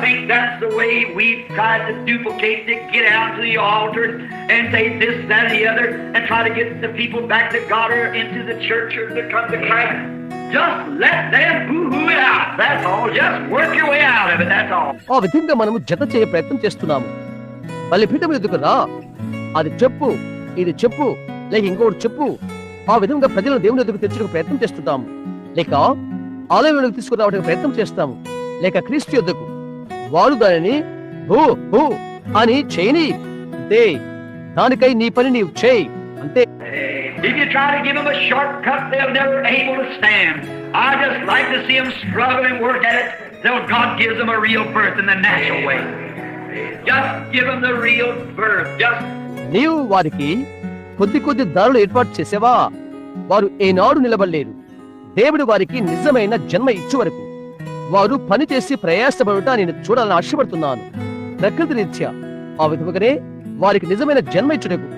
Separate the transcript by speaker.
Speaker 1: think that's the way we've tried to duplicate to get out to the altar and say this, that, and the other, and try to get the people back to God or into the church or to come to Christ. Just let them boo-hoo it out. That's all. Just work your way out of it. That's all.
Speaker 2: ఆ విధంగా మనము జత చేయ ప్రయత్నం చేస్తున్నాము. బలిపీఠం ఎదుగు రా, అది చెప్పు, ఇది చెప్పు, లేక ఇంకోటి చెప్పు. ఆ విధంగా ప్రజలను దేవుని ఎదుగు తెచ్చుకు ప్రయత్నం చేస్తున్నాము. లేక ఆలయం తీసుకురావడానికి ప్రయత్నం చేస్తాము. లేక క్రీస్తు యొద్దకు వాడు దానిని హూ హూ అని చేయని అంతే. దానికై నీ పని నీవు చేయి అంతే.
Speaker 1: If you try to give them a shortcut, they'll never able to stand. I just like to see them struggle and work at it till God gives them a real birth in the natural way. Just give them the real birth. Just
Speaker 2: నీవు వారికి కొద్ది కొద్ది దారులు ఏర్పాటు చేసేవా, వారు ఏనాడు నిలబడలేరు. దేవుడు వారికి నిజమైన జన్మ ఇచ్చు వరకు వారు పని చేసి ప్రయాసపడుట నేను చూడాలని ఆశపడుతున్నాను. ప్రకృతి రీత్యా ఆ విధముగానే వారికి నిజమైన జన్మ ఇచ్చుటకు